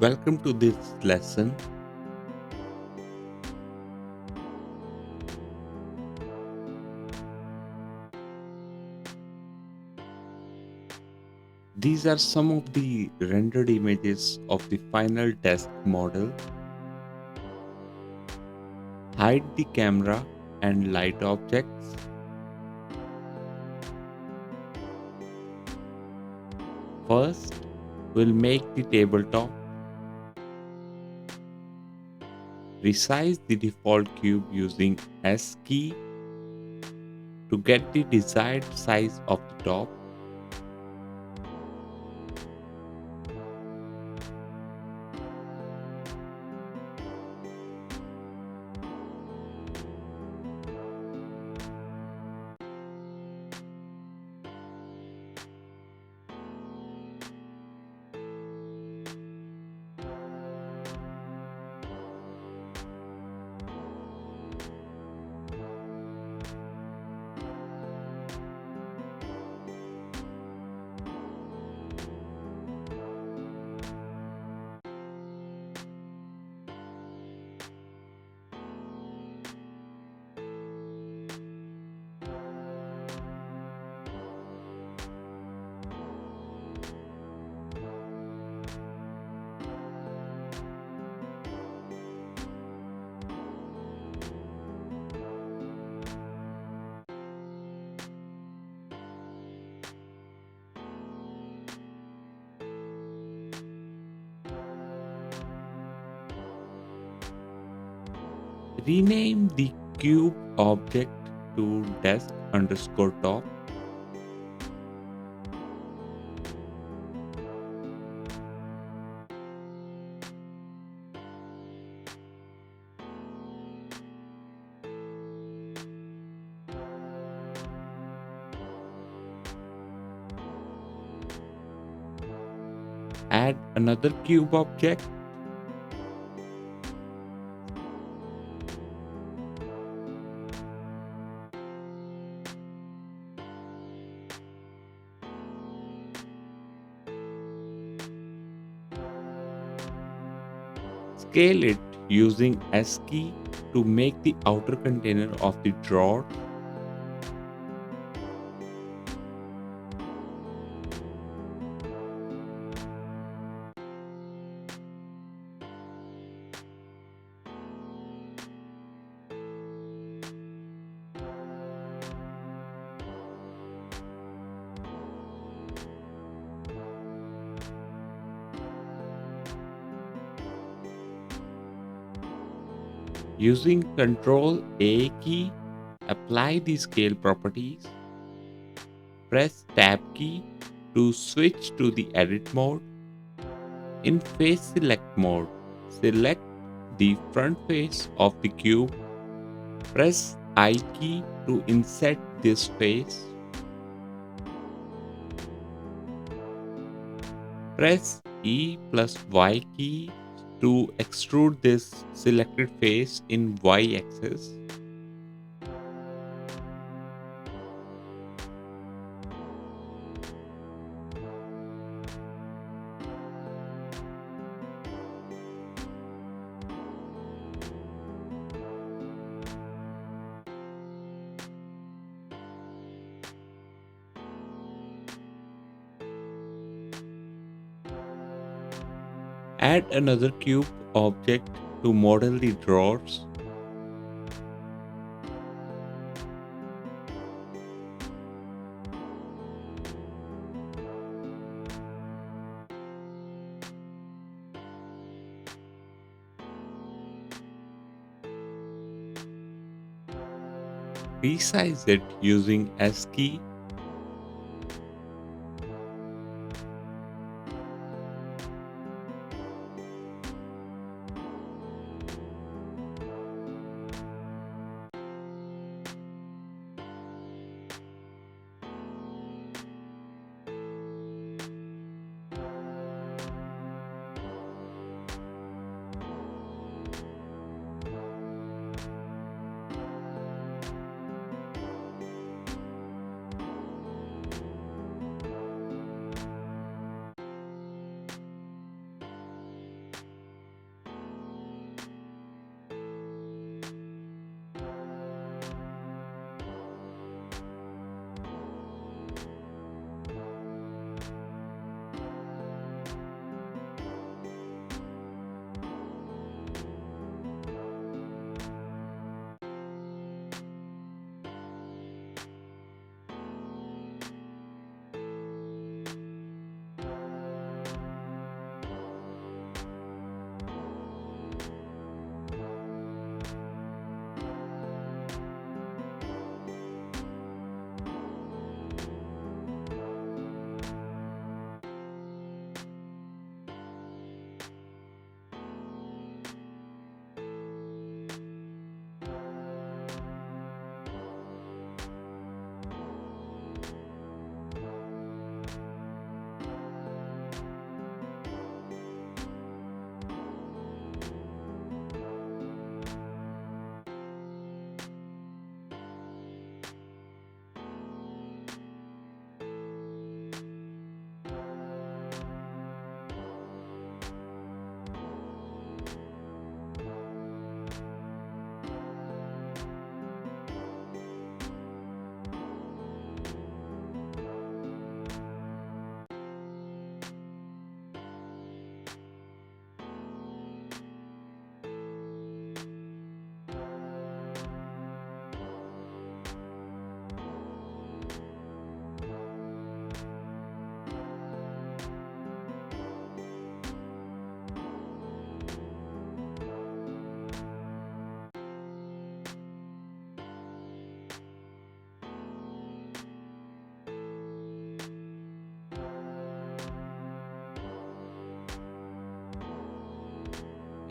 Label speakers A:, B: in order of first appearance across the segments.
A: Welcome to this lesson. These are some of the rendered images of the final desk model. Hide the camera and light objects. First, we'll make the tabletop. Resize the default cube using S key to get the desired size of the top. Rename the cube object to desk underscore top. Add another cube object. Scale it using S key to make the outer container of the drawer. Using Ctrl A key, apply the scale properties. Press Tab key to switch to the edit mode. In face select mode, select the front face of the cube. Press I key to inset this face. Press E plus Y key to extrude this selected face in Y axis. Add another cube object to model the drawers. Resize it using S key.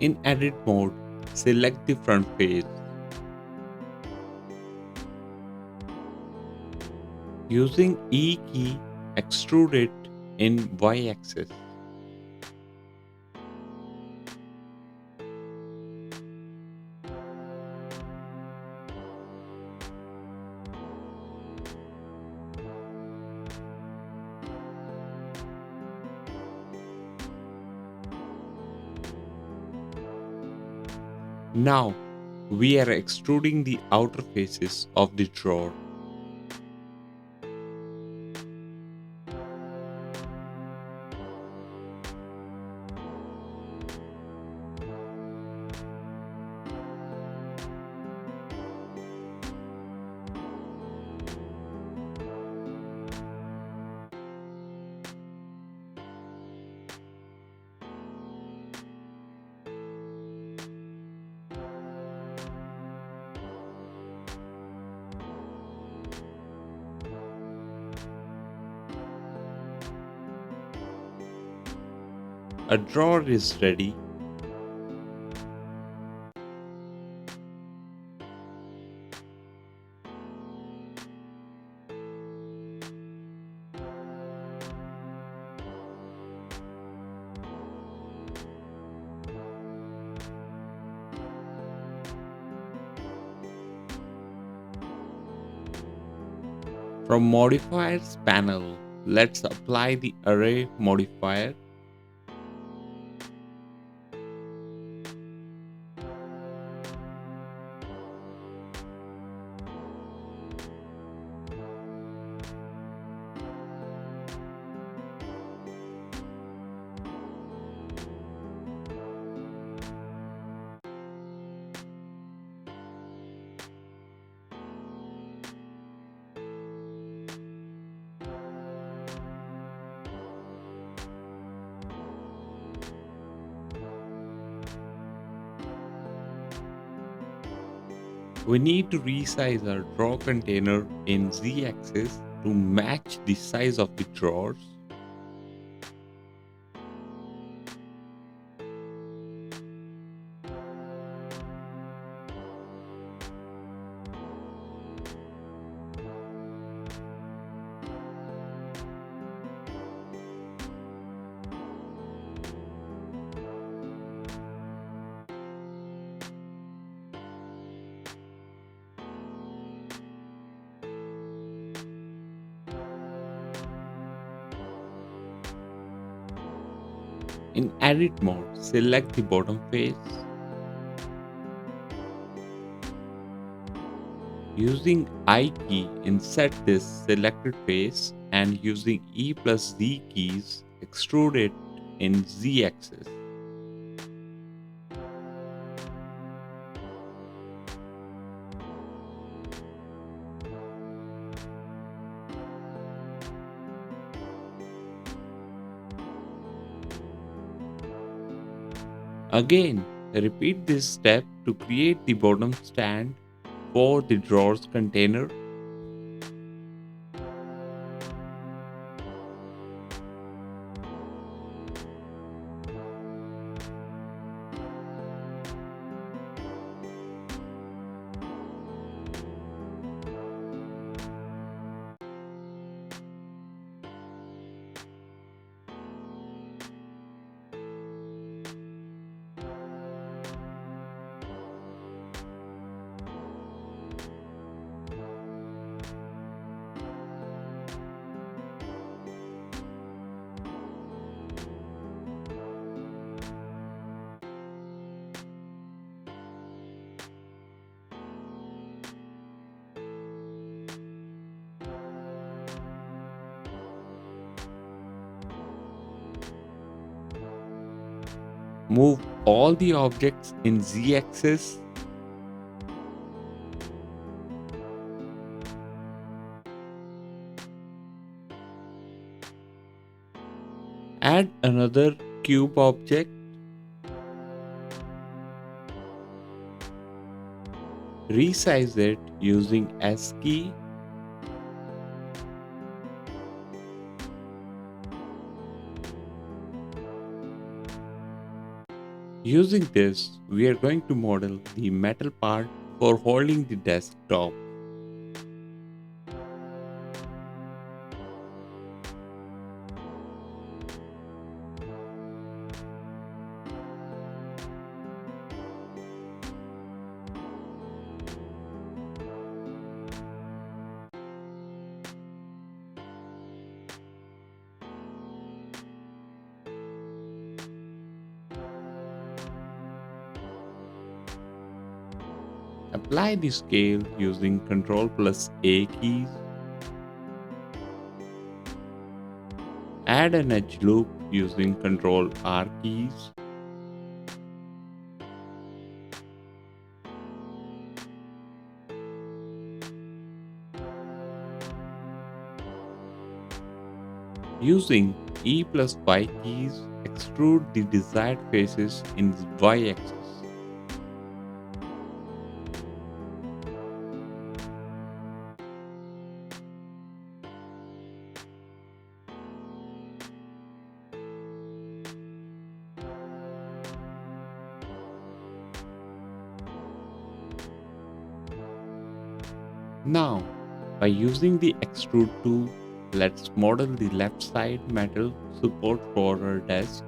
A: In edit mode, select the front face. Using E key, extrude it in Y-axis. Now, we are extruding the outer faces of the drawer. A drawer is ready. From Modifiers panel, let's apply the Array modifier. We need to resize our drawer container in Z-axis to match the size of the drawers. In edit mode, select the bottom face. Using I key, insert this selected face and using E plus Z keys, extrude it in Z axis. Again, repeat this step to create the bottom stand for the drawers container. Move all the objects in Z-axis. Add another cube object. Resize it using S key. Using this, we are going to model the metal part for holding the desktop. Apply the scale using Ctrl plus A keys. Add an edge loop using Ctrl R keys. Using E plus Y keys, extrude the desired faces in the Y axis. Now, by using the extrude tool, let's model the left side metal support for our desk.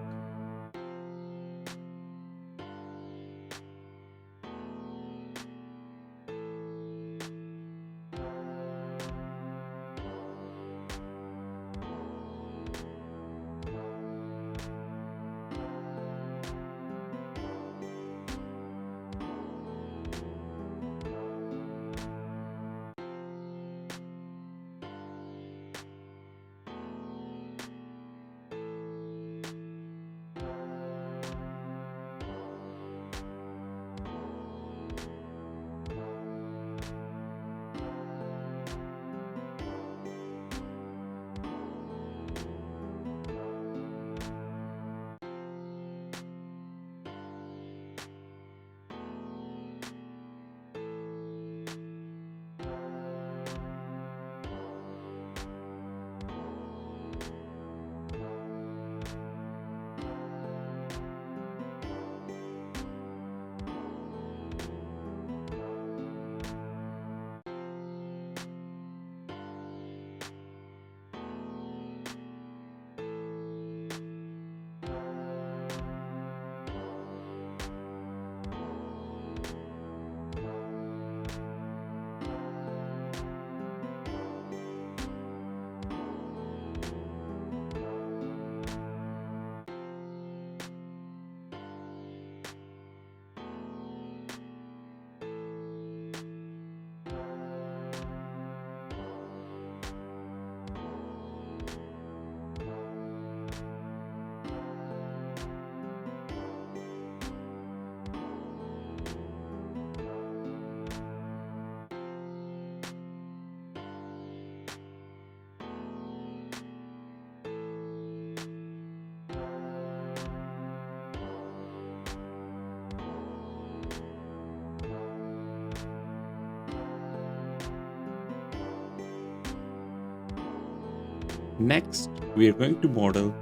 A: Next, we are going to model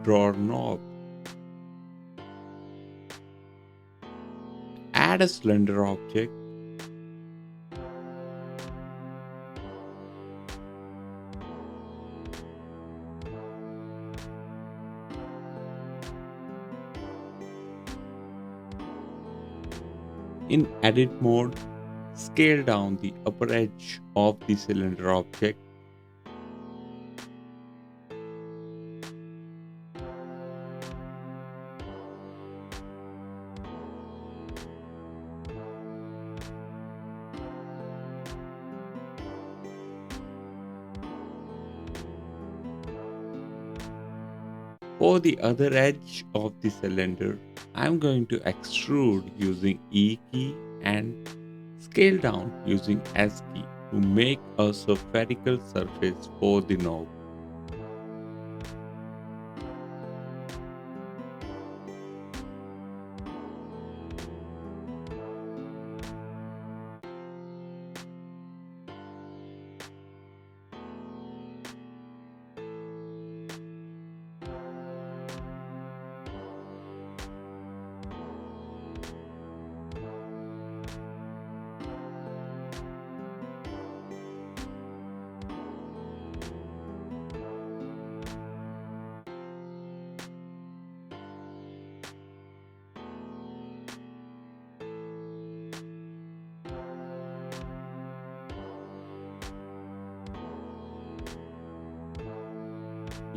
A: drawer knob. Add a cylinder object. In edit mode, scale down the upper edge of the cylinder object. For the other edge of the cylinder, I'm going to extrude using E key and scale down using S key to make a spherical surface for the knob.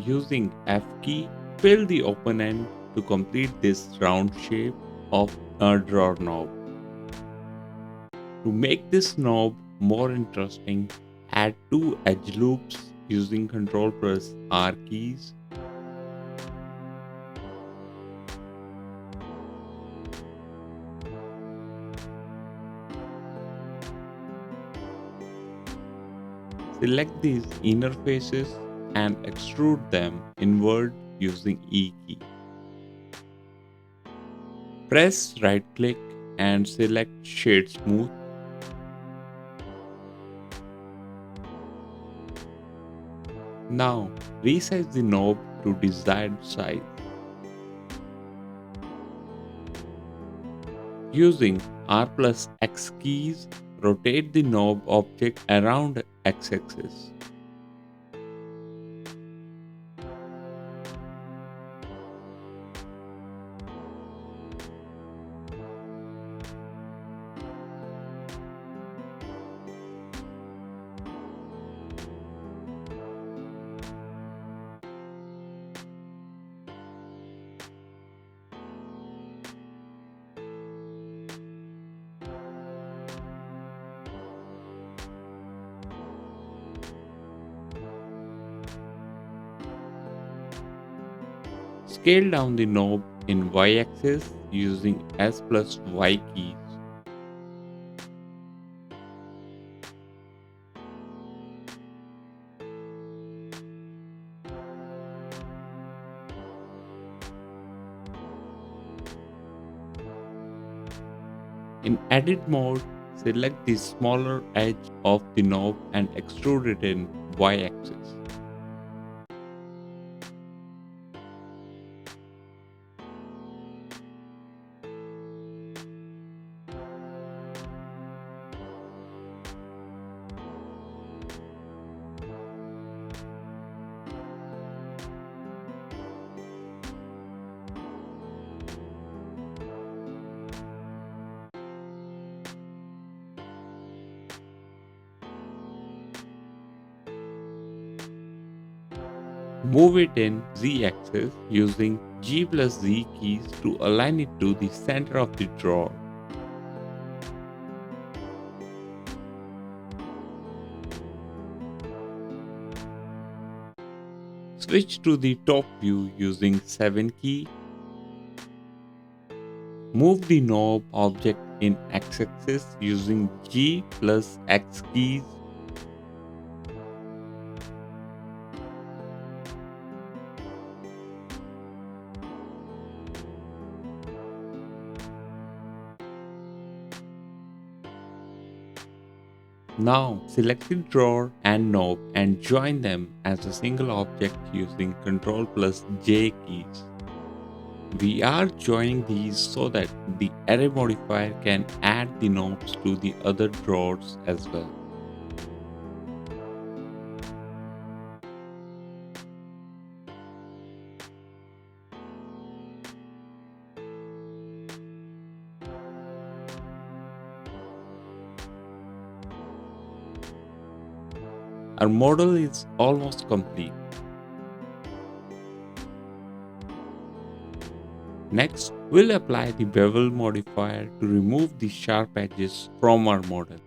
A: Using F key, fill the open end to complete this round shape of a drawer knob. To make this knob more interesting, add two edge loops using Ctrl plus R keys. Select these inner faces and extrude them inward using E key. Press right click and select Shade Smooth. Now resize the knob to desired size. Using R plus X keys, rotate the knob object around X axis. Scale down the knob in Y-axis using S plus Y keys. In edit mode, select the smaller edge of the knob and extrude it in Y-axis. Move it in Z-axis using G plus Z keys to align it to the center of the drawer. Switch to the top view using 7 key. Move the knob object in X-axis using G plus X keys. Now select the drawer and knob and join them as a single object using Ctrl plus J keys. We are joining these so that the array modifier can add the knobs to the other drawers as well. Our model is almost complete. Next, we'll apply the bevel modifier to remove the sharp edges from our model.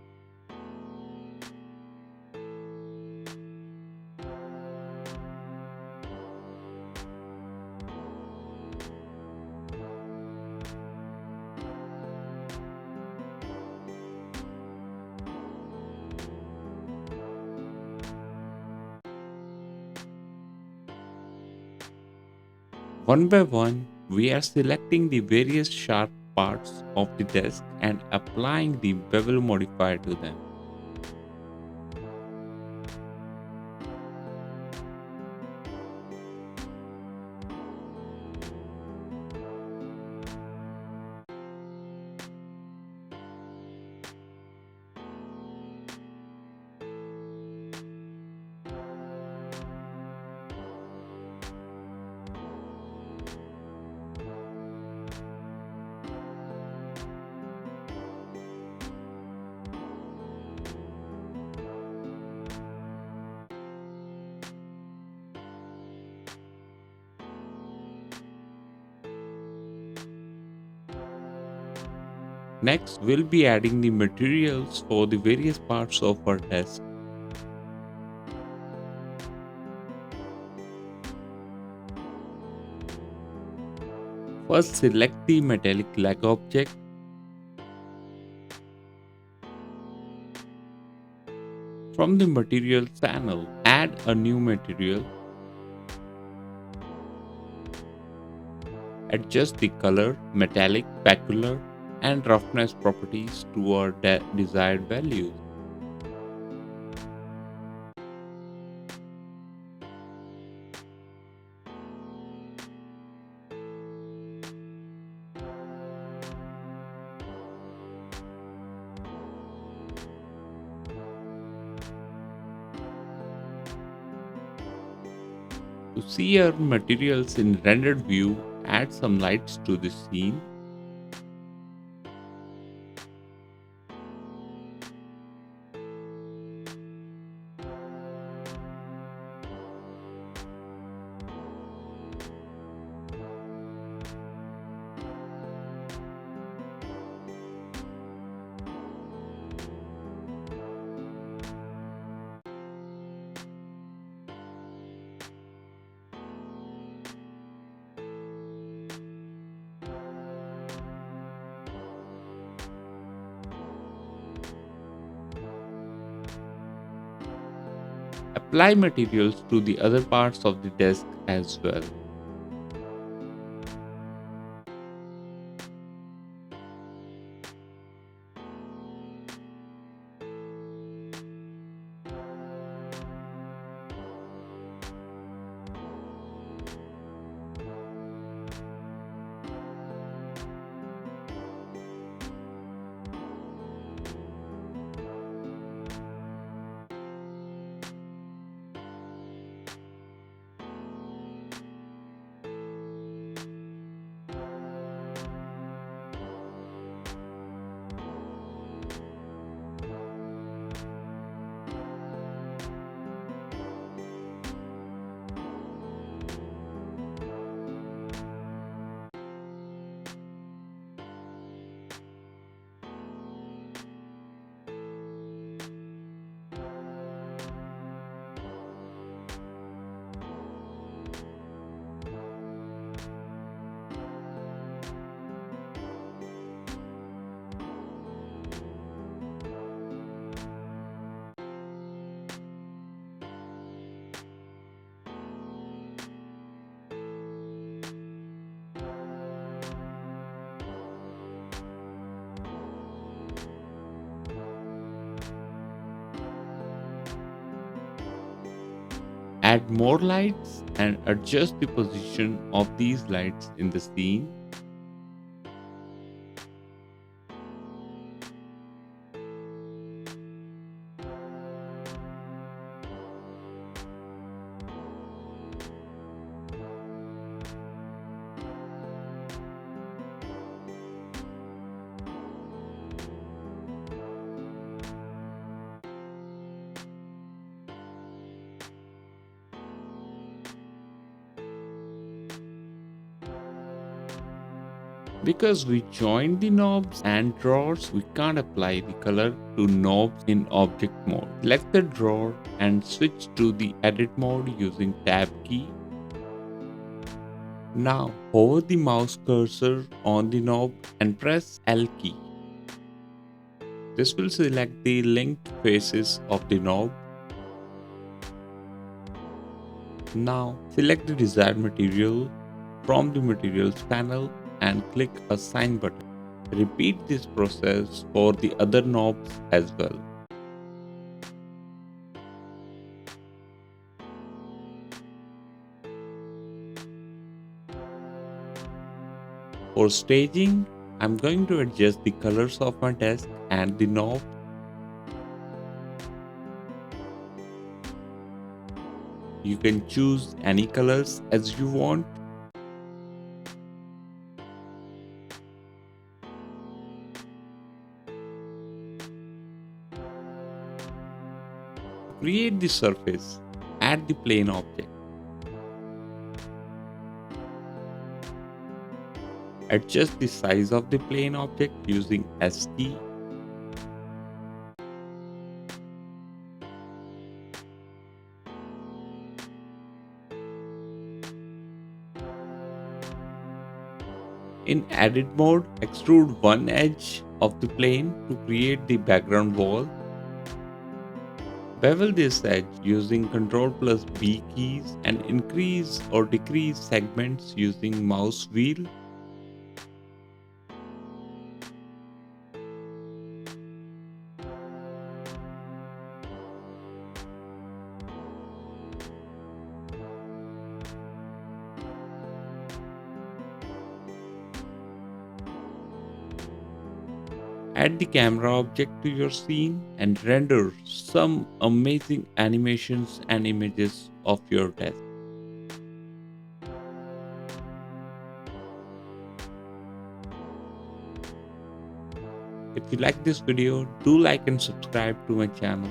A: One by one, we are selecting the various sharp parts of the desk and applying the bevel modifier to them. Next, we'll be adding the materials for the various parts of our desk. First, select the metallic leg object. From the materials panel, add a new material. Adjust the color, metallic, specular, and roughness properties to our desired values. To see our materials in rendered view, add some lights to the scene. Apply materials to the other parts of the desk as well. Add more lights and adjust the position of these lights in the scene. Because we joined the knobs and drawers, we can't apply the color to knobs in object mode. Select the drawer and switch to the edit mode using tab key. Now hover the mouse cursor on the knob and press L key. This will select the linked faces of the knob. Now select the desired material from the materials panel and click Assign button. Repeat this process for the other knobs as well. For staging, I'm going to adjust the colors of my desk and the knob. You can choose any colors as you want. Create the surface, add the plane object. Adjust the size of the plane object using S key. In edit mode, extrude one edge of the plane to create the background wall. Bevel this edge using Ctrl plus B keys and increase or decrease segments using mouse wheel. Add the camera object to your scene and render some amazing animations and images of your desk. If you like this video, do like and subscribe to my channel.